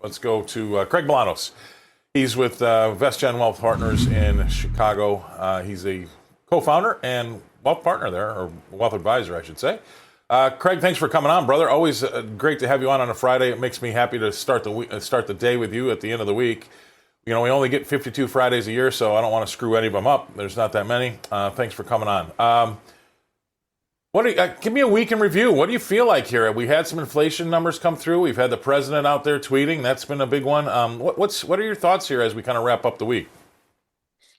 Let's go to Craig Bolanos. He's with VestGen Wealth Partners in Chicago. He's a co-founder and wealth partner there, or wealth advisor, I should say. Craig, thanks for coming on, brother. Always great to have you on a Friday. It makes me happy to start the day with you at the end of the week. You know, we only get 52 Fridays a year, so I don't want to screw any of them up. There's not that many. Thanks for coming on. Give me a week in review. What do you feel like here? We had some inflation numbers come through. We've had the president out there tweeting. That's been a big one. What are your thoughts here as we kind of wrap up the week?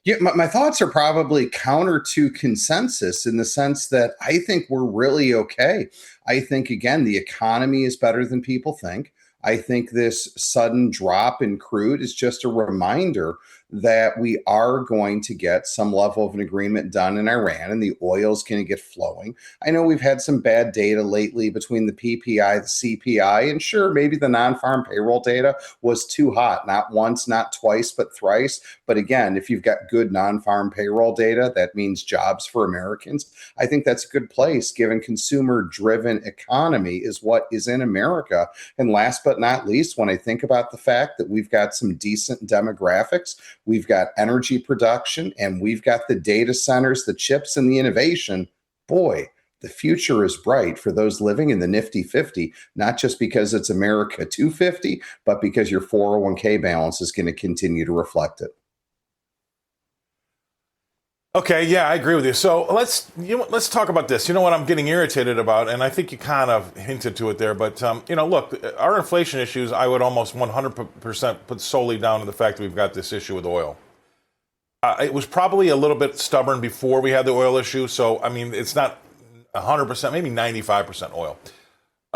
Yeah, my thoughts are probably counter to consensus in the sense that I think we're really okay. I think, again, the economy is better than people think. I think this sudden drop in crude is just a reminder that we are going to get some level of an agreement done in Iran and the oil's going to get flowing. I know we've had some bad data lately between the PPI, the CPI, and sure, maybe the non-farm payroll data was too hot, not once, not twice, but thrice. But again, if you've got good non-farm payroll data, that means jobs for Americans. I think that's a good place given consumer-driven economy is what is in America. And last but not least, when I think about the fact that we've got some decent demographics, we've got energy production, and we've got the data centers, the chips, and the innovation, boy, the future is bright for those living in the nifty 50, not just because it's America 250, but because your 401k balance is going to continue to reflect it. Okay, yeah, I agree with you. So let's talk about this. You know what I'm getting irritated about, and I think you kind of hinted to it there, but look, our inflation issues, I would almost 100% put solely down to the fact that we've got this issue with oil. It was probably a little bit stubborn before we had the oil issue, so I mean, it's not 100%, maybe 95% oil.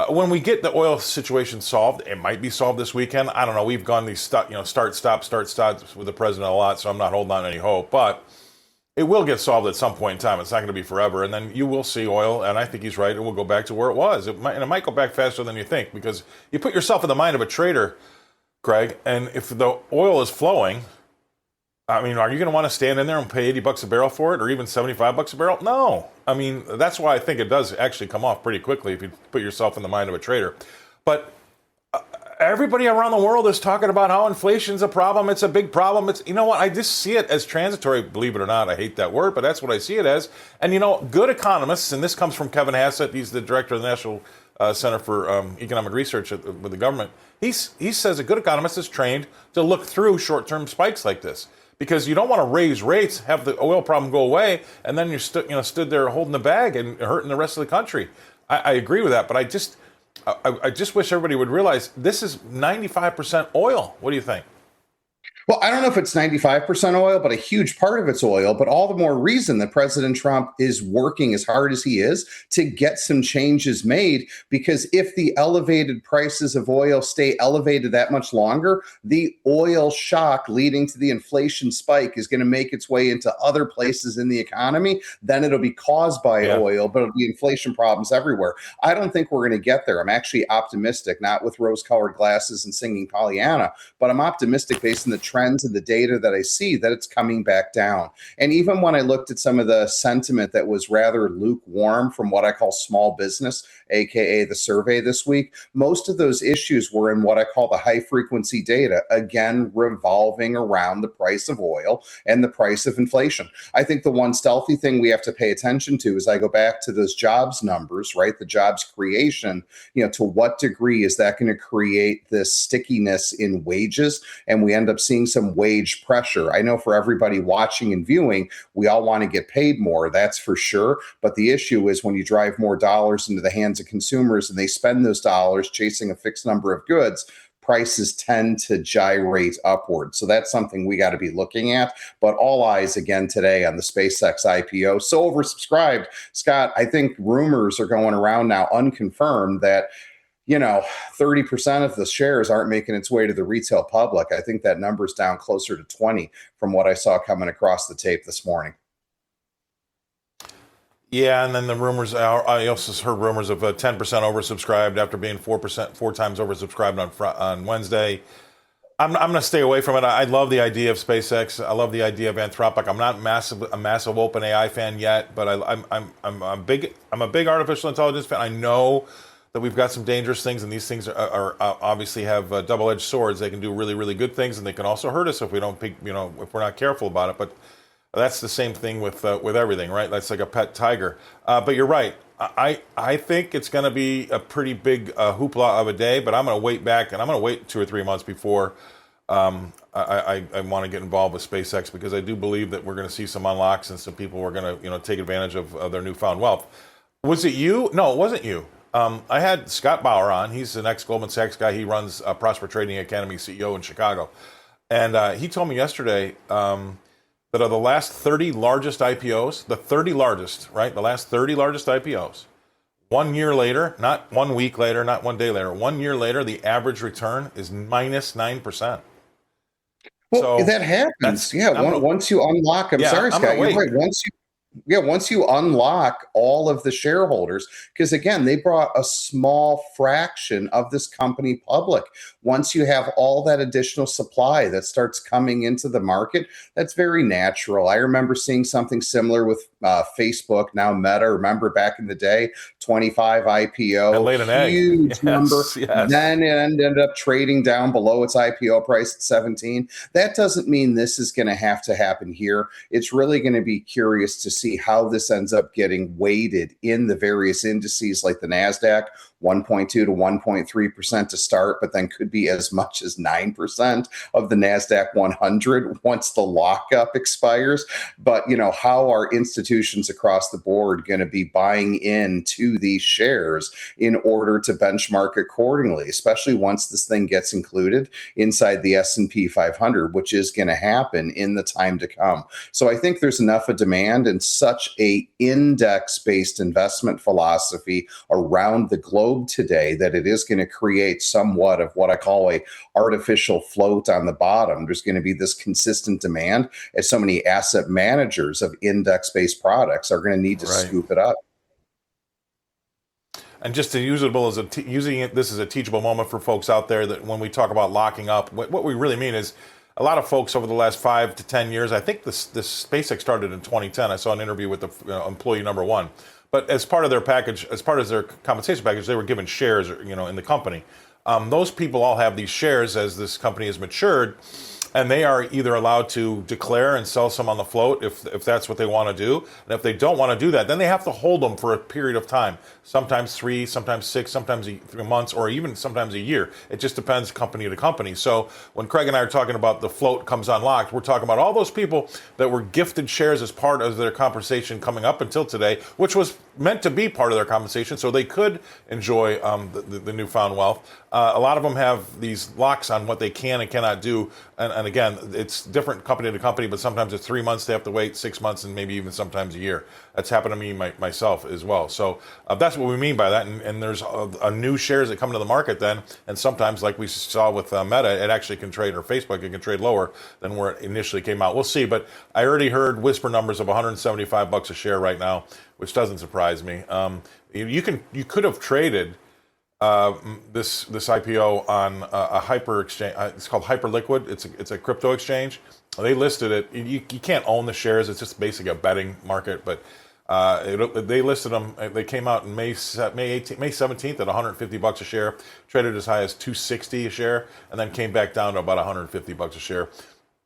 When we get the oil situation solved, it might be solved this weekend. I don't know. We've gone these start, stop with the president a lot, so I'm not holding on any hope, but it will get solved at some point in time. It's not going to be forever. And then you will see oil, and I think he's right, it will go back to where it was. It might go back faster than you think, because you put yourself in the mind of a trader, Greg, and if the oil is flowing, I mean, are you going to want to stand in there and pay $80 a barrel for it, or even $75 a barrel? No. I mean, that's why I think it does actually come off pretty quickly if you put yourself in the mind of a trader. But everybody around the world is talking about how inflation's a problem. It's a big problem. You know what? I just see it as transitory, believe it or not. I hate that word, but that's what I see it as. And, good economists, and this comes from Kevin Hassett. He's the director of the National Center for Economic Research with the government. He says a good economist is trained to look through short-term spikes like this, because you don't want to raise rates, have the oil problem go away, and then you're stood there holding the bag and hurting the rest of the country. I agree with that, but I just wish everybody would realize this is 95% oil. What do you think? Well, I don't know if it's 95% oil, but a huge part of it's oil. But all the more reason that President Trump is working as hard as he is to get some changes made, because if the elevated prices of oil stay elevated that much longer, the oil shock leading to the inflation spike is going to make its way into other places in the economy. Then it'll be caused by oil, but it'll be inflation problems everywhere. I don't think we're going to get there. I'm actually optimistic, not with rose-colored glasses and singing Pollyanna, but I'm optimistic based on the trends and the data that I see that it's coming back down. And even when I looked at some of the sentiment that was rather lukewarm from what I call small business, aka the survey this week, most of those issues were in what I call the high frequency data, again, revolving around the price of oil and the price of inflation. I think the one stealthy thing we have to pay attention to is I go back to those jobs numbers, right? The jobs creation, to what degree is that going to create this stickiness in wages? And we end up seeing some wage pressure. I know for everybody watching and viewing, we all want to get paid more, that's for sure. But the issue is when you drive more dollars into the hands of consumers and they spend those dollars chasing a fixed number of goods, prices tend to gyrate upward. So that's something we got to be looking at. But all eyes again today on the SpaceX IPO. So oversubscribed. Scott, I think rumors are going around now, unconfirmed, that 30% of the shares aren't making its way to the retail public. I think that number's down closer to 20 from what I saw coming across the tape this morning. Yeah, and then the rumors, I also heard rumors of 10% oversubscribed after being 4 times oversubscribed on Wednesday. I'm going to stay away from it. I love the idea of SpaceX. I love the idea of Anthropic. I'm not a massive open AI fan yet, but I'm a big artificial intelligence fan. I know that we've got some dangerous things, and these things are obviously have double-edged swords. They can do really, really good things, and they can also hurt us if we don't, if we're not careful about it. But that's the same thing with everything, right? That's like a pet tiger. But you're right. I think it's going to be a pretty big hoopla of a day, but I'm going to wait back, and I'm going to wait 2 or 3 months before I want to get involved with SpaceX, because I do believe that we're going to see some unlocks and some people are going to take advantage of their newfound wealth. Was it you? No, it wasn't you. I had Scott Bauer on. He's an ex-Goldman Sachs guy. He runs Prosper Trading Academy, CEO in Chicago. And he told me yesterday that of the last 30 largest IPOs, the 30 largest, right? The last 30 largest IPOs, 1 year later, not 1 week later, not 1 day later, 1 year later, the average return is minus 9%. Well, so that happens. Once you unlock, sorry, Scott, you're right. Once you unlock all of the shareholders, because again, they brought a small fraction of this company public. Once you have all that additional supply that starts coming into the market, that's very natural. I remember seeing something similar with Facebook, now Meta. Remember back in the day, 25 IPO, huge number. Yes. Then it ended up trading down below its IPO price at 17. That doesn't mean this is going to happen here. It's really going to be curious to see how this ends up getting weighted in the various indices like the NASDAQ, 1.2 to 1.3% to start, but then could be as much as 9% of the NASDAQ 100 once the lockup expires. But, how are institutions across the board going to be buying into these shares in order to benchmark accordingly, especially once this thing gets included inside the S&P 500, which is going to happen in the time to come. So I think there's enough of demand and such a index-based investment philosophy around the globe today that it is going to create somewhat of what I call a artificial float on the bottom. There's going to be this consistent demand as so many asset managers of index-based products are going to need to scoop it up. And just to use this as a teachable moment for folks out there, that when we talk about locking up, what we really mean is a lot of folks over the last 5 to 10 years. I think this SpaceX started in 2010. I saw an interview with the employee number one. But as part of their package, as part of their compensation package, they were given shares, in the company. Those people all have these shares as this company has matured, and they are either allowed to declare and sell some on the float if that's what they want to do. And if they don't want to do that, then they have to hold them for a period of time, sometimes 3, sometimes 6, sometimes 3 months, or even sometimes a year. It just depends company to company. So when Craig and I are talking about the float comes unlocked, we're talking about all those people that were gifted shares as part of their compensation coming up until today, which was meant to be part of their compensation so they could enjoy the newfound wealth. A lot of them have these locks on what they can and cannot do. And again, it's different company to company, but sometimes it's 3 months they have to wait, 6 months, and maybe even sometimes a year. That's happened to me myself as well. So that's what we mean by that. And there's a new shares that come to the market then. And sometimes, like we saw with Meta, it actually can trade, or Facebook, it can trade lower than where it initially came out. We'll see. But I already heard whisper numbers of $175 a share right now, which doesn't surprise me. You could have traded this IPO on a hyper exchange. It's called Hyperliquid. It's a crypto exchange. They listed it. You can't own the shares. It's just basically a betting market. But they listed them. They came out in May 17th at $150 a share. Traded as high as $260 a share, and then came back down to about $150 a share.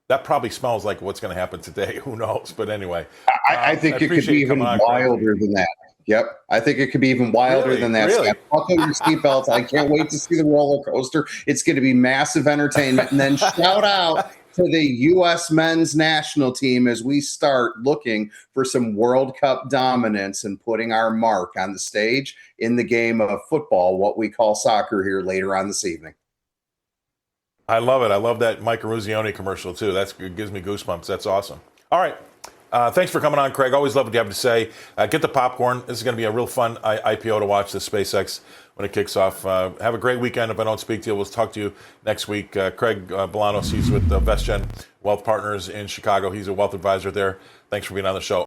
That probably smells like what's going to happen today. Who knows? But anyway, I think it could be even wilder than that. Yep. I think it could be even wilder than that. Really? Buckle your seatbelts. I can't wait to see the roller coaster. It's going to be massive entertainment. And then shout out to the U.S. men's national team as we start looking for some World Cup dominance and putting our mark on the stage in the game of football, what we call soccer, here later on this evening. I love it. I love that Mike Ruzioni commercial too. It gives me goosebumps. That's awesome. All right. Thanks for coming on, Craig. Always love what you have to say. Get the popcorn. This is going to be a real fun IPO to watch, the SpaceX, when it kicks off. Have a great weekend. If I don't speak to you, we'll talk to you next week. Craig Bolanos, he's with VestGen Wealth Partners in Chicago. He's a wealth advisor there. Thanks for being on the show.